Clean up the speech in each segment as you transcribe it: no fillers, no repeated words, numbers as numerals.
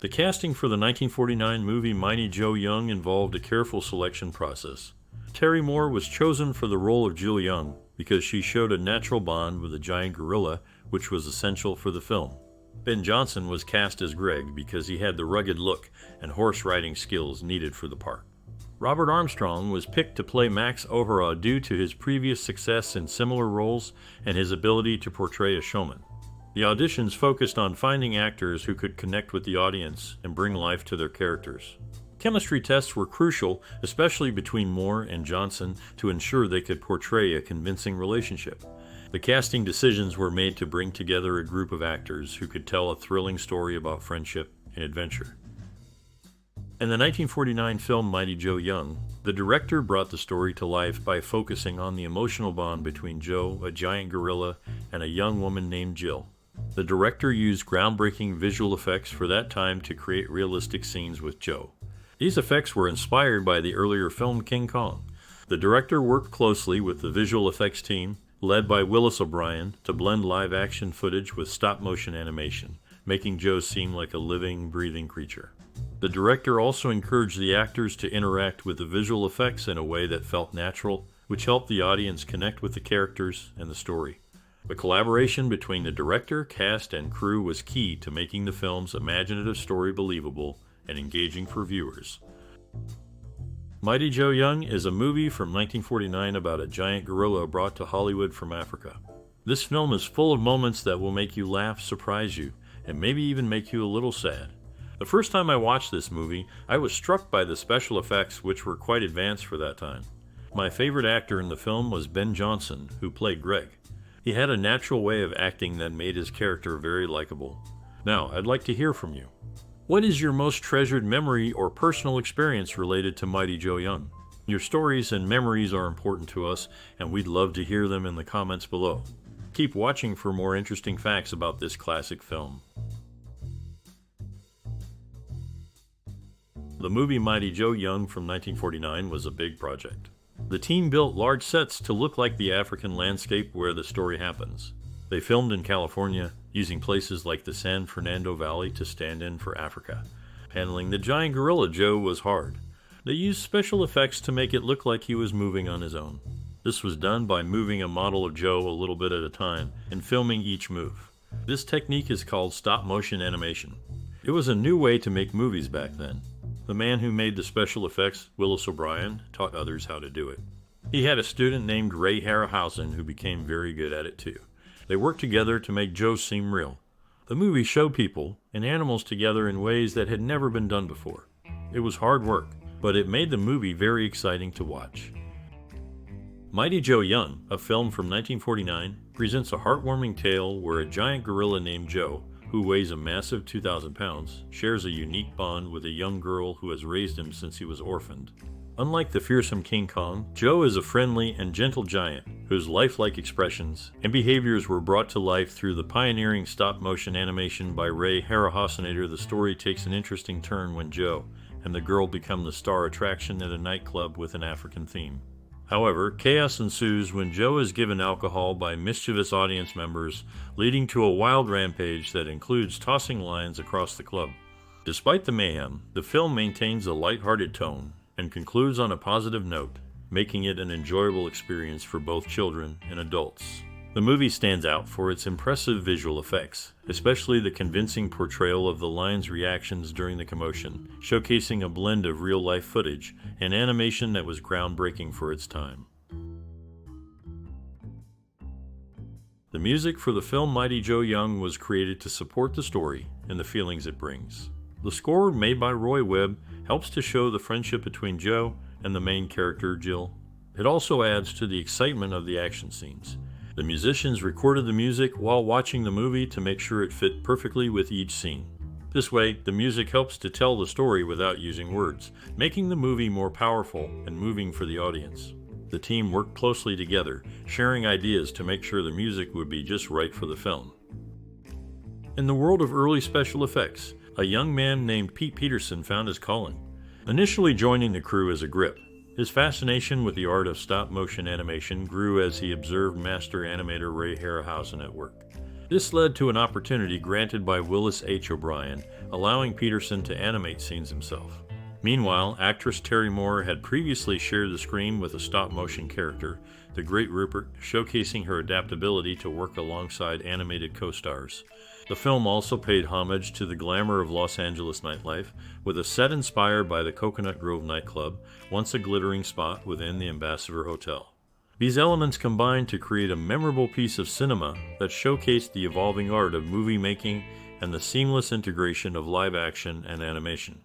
The casting for the 1949 movie Mighty Joe Young involved a careful selection process. Terry Moore was chosen for the role of Jill Young because she showed a natural bond with a giant gorilla, which was essential for the film. Ben Johnson was cast as Gregg because he had the rugged look and horse riding skills needed for the part. Robert Armstrong was picked to play Max O'Hara due to his previous success in similar roles and his ability to portray a showman. The auditions focused on finding actors who could connect with the audience and bring life to their characters. Chemistry tests were crucial, especially between Moore and Johnson, to ensure they could portray a convincing relationship. The casting decisions were made to bring together a group of actors who could tell a thrilling story about friendship and adventure. In the 1949 film Mighty Joe Young, the director brought the story to life by focusing on the emotional bond between Joe, a giant gorilla, and a young woman named Jill. The director used groundbreaking visual effects for that time to create realistic scenes with Joe. These effects were inspired by the earlier film King Kong. The director worked closely with the visual effects team, led by Willis O'Brien, to blend live-action footage with stop-motion animation, making Joe seem like a living, breathing creature. The director also encouraged the actors to interact with the visual effects in a way that felt natural, which helped the audience connect with the characters and the story. The collaboration between the director, cast, and crew was key to making the film's imaginative story believable and engaging for viewers. Mighty Joe Young is a movie from 1949 about a giant gorilla brought to Hollywood from Africa. This film is full of moments that will make you laugh, surprise you, and maybe even make you a little sad. The first time I watched this movie, I was struck by the special effects, which were quite advanced for that time. My favorite actor in the film was Ben Johnson, who played Gregg. He had a natural way of acting that made his character very likable. Now, I'd like to hear from you. What is your most treasured memory or personal experience related to Mighty Joe Young? Your stories and memories are important to us, and we'd love to hear them in the comments below. Keep watching for more interesting facts about this classic film. The movie Mighty Joe Young from 1949 was a big project. The team built large sets to look like the African landscape where the story happens. They filmed in California, using places like the San Fernando Valley to stand in for Africa. Handling the giant gorilla Joe was hard. They used special effects to make it look like he was moving on his own. This was done by moving a model of Joe a little bit at a time and filming each move. This technique is called stop-motion animation. It was a new way to make movies back then. The man who made the special effects, Willis O'Brien, taught others how to do it. He had a student named Ray Harryhausen who became very good at it too. They worked together to make Joe seem real. The movie showed people and animals together in ways that had never been done before. It was hard work, but it made the movie very exciting to watch. Mighty Joe Young, a film from 1949, presents a heartwarming tale where a giant gorilla named Joe, who weighs a massive 2,000 pounds, shares a unique bond with a young girl who has raised him since he was orphaned. Unlike the fearsome King Kong, Joe is a friendly and gentle giant whose lifelike expressions and behaviors were brought to life through the pioneering stop-motion animation by Ray Harryhausen. The story takes an interesting turn when Joe and the girl become the star attraction at a nightclub with an African theme. However, chaos ensues when Joe is given alcohol by mischievous audience members, leading to a wild rampage that includes tossing lines across the club. Despite the mayhem, the film maintains a lighthearted tone and concludes on a positive note, making it an enjoyable experience for both children and adults. The movie stands out for its impressive visual effects, especially the convincing portrayal of the lion's reactions during the commotion, showcasing a blend of real-life footage and animation that was groundbreaking for its time. The music for the film Mighty Joe Young was created to support the story and the feelings it brings. The score, made by Roy Webb, helps to show the friendship between Joe and the main character, Jill. It also adds to the excitement of the action scenes. The musicians recorded the music while watching the movie to make sure it fit perfectly with each scene. This way, the music helps to tell the story without using words, making the movie more powerful and moving for the audience. The team worked closely together, sharing ideas to make sure the music would be just right for the film. In the world of early special effects, a young man named Pete Peterson found his calling. Initially joining the crew as a grip, his fascination with the art of stop-motion animation grew as he observed master animator Ray Harryhausen at work. This led to an opportunity granted by Willis H. O'Brien, allowing Peterson to animate scenes himself. Meanwhile, actress Terry Moore had previously shared the screen with a stop-motion character, the Great Rupert, showcasing her adaptability to work alongside animated co-stars. The film also paid homage to the glamour of Los Angeles nightlife, with a set inspired by the Coconut Grove nightclub, once a glittering spot within the Ambassador Hotel. These elements combined to create a memorable piece of cinema that showcased the evolving art of movie making and the seamless integration of live action and animation.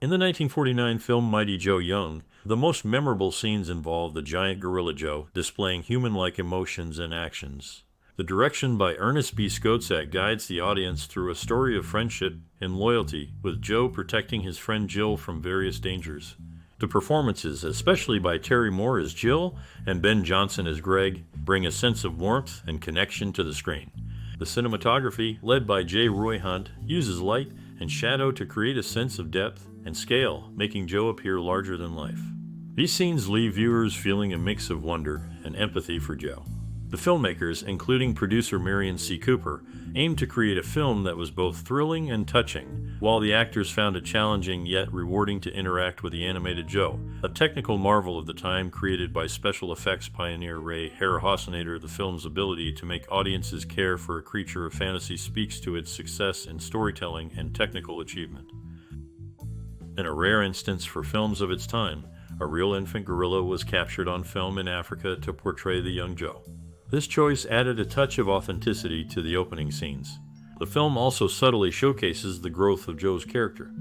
In the 1949 film Mighty Joe Young, the most memorable scenes involve the giant Gorilla Joe displaying human-like emotions and actions. The direction by Ernest B. Skoczak guides the audience through a story of friendship and loyalty, with Joe protecting his friend Jill from various dangers. The performances, especially by Terry Moore as Jill and Ben Johnson as Gregg, bring a sense of warmth and connection to the screen. The cinematography, led by J. Roy Hunt, uses light and shadow to create a sense of depth and scale, making Joe appear larger than life. These scenes leave viewers feeling a mix of wonder and empathy for Joe. The filmmakers, including producer Marion C. Cooper, aimed to create a film that was both thrilling and touching, while the actors found it challenging yet rewarding to interact with the animated Joe, a technical marvel of the time created by special effects pioneer Ray Harryhausenator. The film's ability to make audiences care for a creature of fantasy speaks to its success in storytelling and technical achievement. In a rare instance for films of its time, a real infant gorilla was captured on film in Africa to portray the young Joe. This choice added a touch of authenticity to the opening scenes. The film also subtly showcases the growth of Joe's character.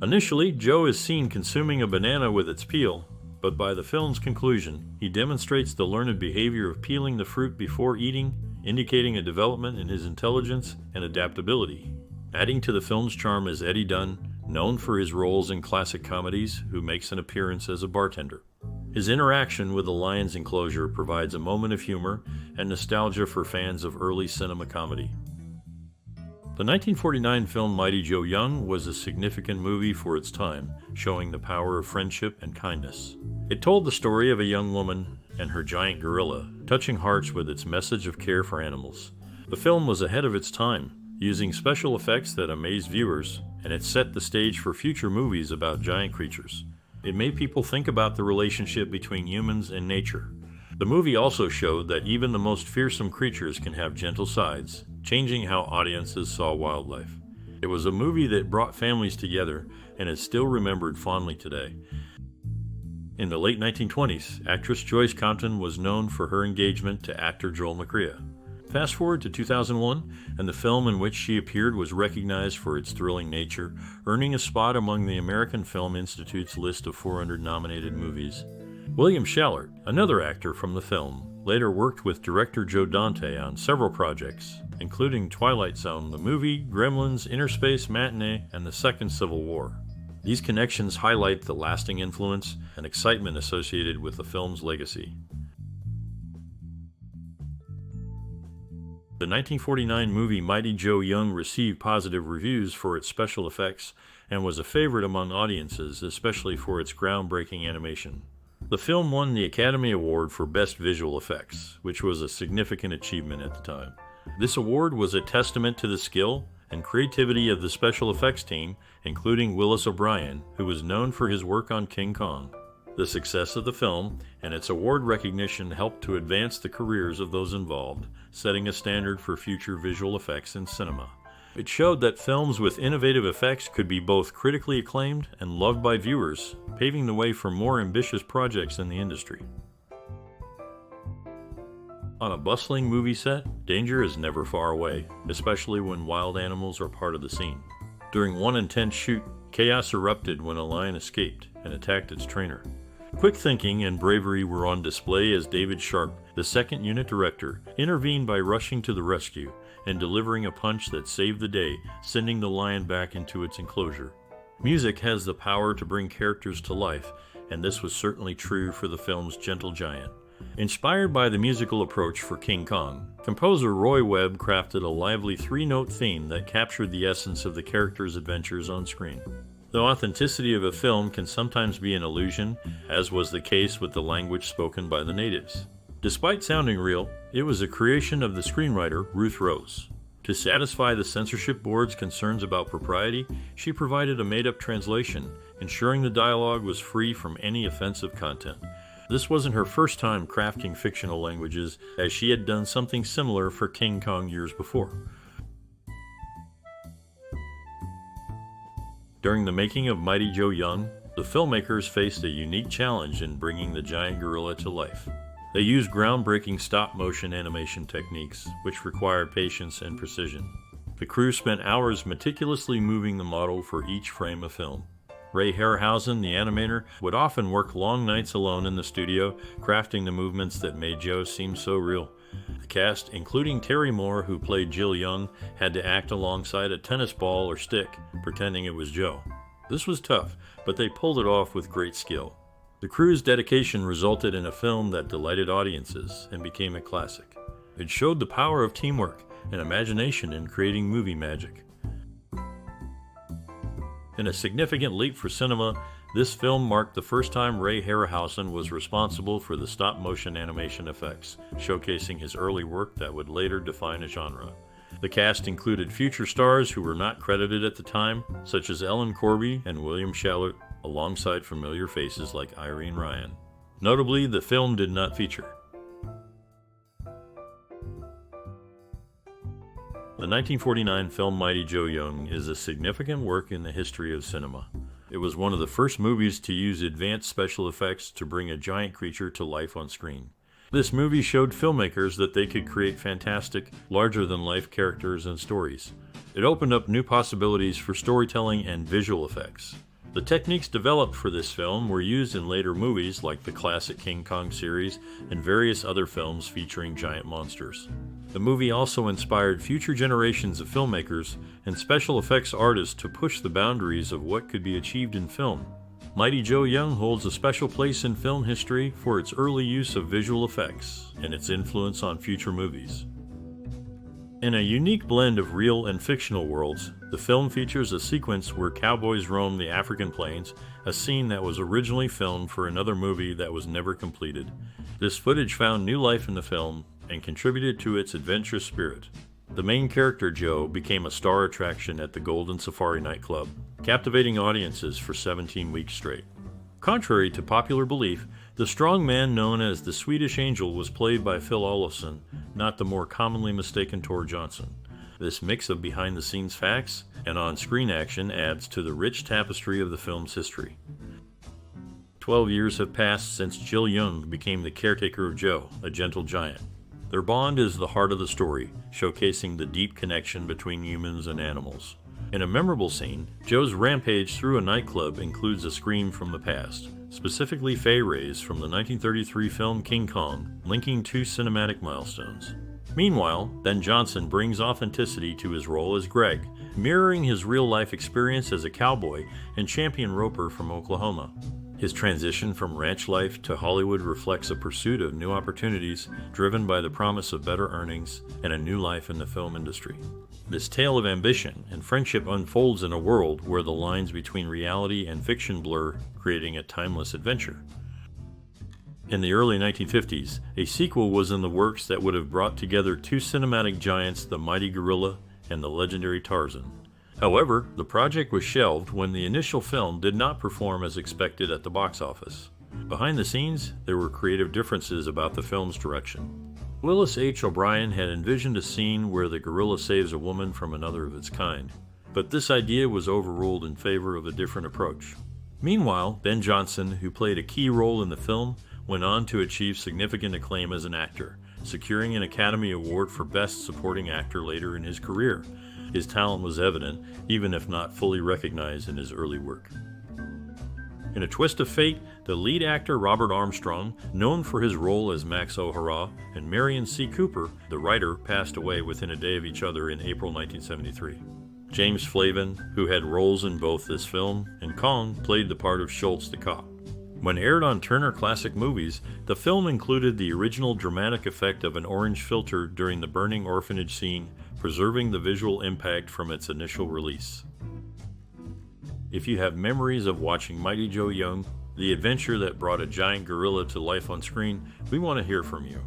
Initially, Joe is seen consuming a banana with its peel, but by the film's conclusion, he demonstrates the learned behavior of peeling the fruit before eating, indicating a development in his intelligence and adaptability. Adding to the film's charm is Eddie Dunn, known for his roles in classic comedies, who makes an appearance as a bartender. His interaction with the lion's enclosure provides a moment of humor and nostalgia for fans of early cinema comedy. The 1949 film Mighty Joe Young was a significant movie for its time, showing the power of friendship and kindness. It told the story of a young woman and her giant gorilla, touching hearts with its message of care for animals. The film was ahead of its time, using special effects that amazed viewers, and it set the stage for future movies about giant creatures. It made people think about the relationship between humans and nature. The movie also showed that even the most fearsome creatures can have gentle sides, changing how audiences saw wildlife. It was a movie that brought families together and is still remembered fondly today. In the late 1920s, actress Joyce Compton was known for her engagement to actor Joel McCrea. Fast forward to 2001, and the film in which she appeared was recognized for its thrilling nature, earning a spot among the American Film Institute's list of 400 nominated movies. William Schallert, another actor from the film, later worked with director Joe Dante on several projects, including Twilight Zone, the movie, Gremlins, Interspace Matinee, and the Second Civil War. These connections highlight the lasting influence and excitement associated with the film's legacy. The 1949 movie Mighty Joe Young received positive reviews for its special effects and was a favorite among audiences, especially for its groundbreaking animation. The film won the Academy Award for Best Visual Effects, which was a significant achievement at the time. This award was a testament to the skill and creativity of the special effects team, including Willis O'Brien, who was known for his work on King Kong. The success of the film and its award recognition helped to advance the careers of those involved, setting a standard for future visual effects in cinema. It showed that films with innovative effects could be both critically acclaimed and loved by viewers, paving the way for more ambitious projects in the industry. On a bustling movie set, danger is never far away, especially when wild animals are part of the scene. During one intense shoot, chaos erupted when a lion escaped and attacked its trainer. Quick thinking and bravery were on display as David Sharp, the second unit director, intervened by rushing to the rescue and delivering a punch that saved the day, sending the lion back into its enclosure. Music has the power to bring characters to life, and this was certainly true for the film's gentle giant. Inspired by the musical approach for King Kong, composer Roy Webb crafted a lively three-note theme that captured the essence of the character's adventures on screen. The authenticity of a film can sometimes be an illusion, as was the case with the language spoken by the natives. Despite sounding real, it was a creation of the screenwriter Ruth Rose. To satisfy the censorship board's concerns about propriety, she provided a made-up translation, ensuring the dialogue was free from any offensive content. This wasn't her first time crafting fictional languages, as she had done something similar for King Kong years before. During the making of Mighty Joe Young, the filmmakers faced a unique challenge in bringing the giant gorilla to life. They used groundbreaking stop-motion animation techniques, which required patience and precision. The crew spent hours meticulously moving the model for each frame of film. Ray Harryhausen, the animator, would often work long nights alone in the studio, crafting the movements that made Joe seem so real. The cast, including Terry Moore, who played Jill Young, had to act alongside a tennis ball or stick, pretending it was Joe. This was tough, but they pulled it off with great skill. The crew's dedication resulted in a film that delighted audiences and became a classic. It showed the power of teamwork and imagination in creating movie magic. In a significant leap for cinema, this film marked the first time Ray Harryhausen was responsible for the stop-motion animation effects, showcasing his early work that would later define a genre. The cast included future stars who were not credited at the time, such as Ellen Corby and William Shallert, alongside familiar faces like Irene Ryan. Notably, the film did not feature. The 1949 film Mighty Joe Young is a significant work in the history of cinema. It was one of the first movies to use advanced special effects to bring a giant creature to life on screen. This movie showed filmmakers that they could create fantastic, larger-than-life characters and stories. It opened up new possibilities for storytelling and visual effects. The techniques developed for this film were used in later movies like the classic King Kong series and various other films featuring giant monsters. The movie also inspired future generations of filmmakers and special effects artists to push the boundaries of what could be achieved in film. Mighty Joe Young holds a special place in film history for its early use of visual effects and its influence on future movies. In a unique blend of real and fictional worlds, the film features a sequence where cowboys roam the African plains, a scene that was originally filmed for another movie that was never completed. This footage found new life in the film and contributed to its adventurous spirit. The main character, Joe, became a star attraction at the Golden Safari nightclub, captivating audiences for 17 weeks straight. Contrary to popular belief, the strongman known as the Swedish Angel was played by Phil Olofsson, not the more commonly mistaken Tor Johnson. This mix of behind-the-scenes facts and on-screen action adds to the rich tapestry of the film's history. 12 years have passed since Jill Young became the caretaker of Joe, a gentle giant. Their bond is the heart of the story, showcasing the deep connection between humans and animals. In a memorable scene, Joe's rampage through a nightclub includes a scream from the past, specifically Fay rays from the 1933 film King Kong, linking two cinematic milestones. Meanwhile, Ben Johnson brings authenticity to his role as Gregg, mirroring his real-life experience as a cowboy and champion roper from Oklahoma. His transition from ranch life to Hollywood reflects a pursuit of new opportunities driven by the promise of better earnings and a new life in the film industry. This tale of ambition and friendship unfolds in a world where the lines between reality and fiction blur, creating a timeless adventure. In the early 1950s, a sequel was in the works that would have brought together two cinematic giants, the mighty gorilla and the legendary Tarzan. However, the project was shelved when the initial film did not perform as expected at the box office. Behind the scenes, there were creative differences about the film's direction. Willis H. O'Brien had envisioned a scene where the gorilla saves a woman from another of its kind, but this idea was overruled in favor of a different approach. Meanwhile, Ben Johnson, who played a key role in the film, went on to achieve significant acclaim as an actor, securing an Academy Award for Best Supporting Actor later in his career. His talent was evident, even if not fully recognized in his early work. In a twist of fate, the lead actor Robert Armstrong, known for his role as Max O'Hara, and Marion C. Cooper, the writer, passed away within a day of each other in April 1973. James Flavin, who had roles in both this film and Kong, played the part of Schultz the cop. When aired on Turner Classic Movies, the film included the original dramatic effect of an orange filter during the burning orphanage scene, preserving the visual impact from its initial release. If you have memories of watching Mighty Joe Young, the adventure that brought a giant gorilla to life on screen, we want to hear from you.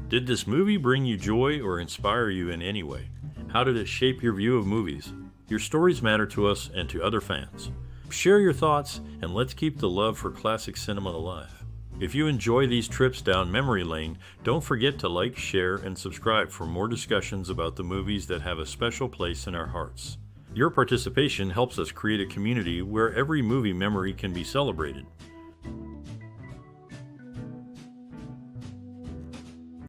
Did this movie bring you joy or inspire you in any way? How did it shape your view of movies? Your stories matter to us and to other fans. Share your thoughts, and let's keep the love for classic cinema alive. If you enjoy these trips down memory lane, don't forget to like, share, and subscribe for more discussions about the movies that have a special place in our hearts. Your participation helps us create a community where every movie memory can be celebrated.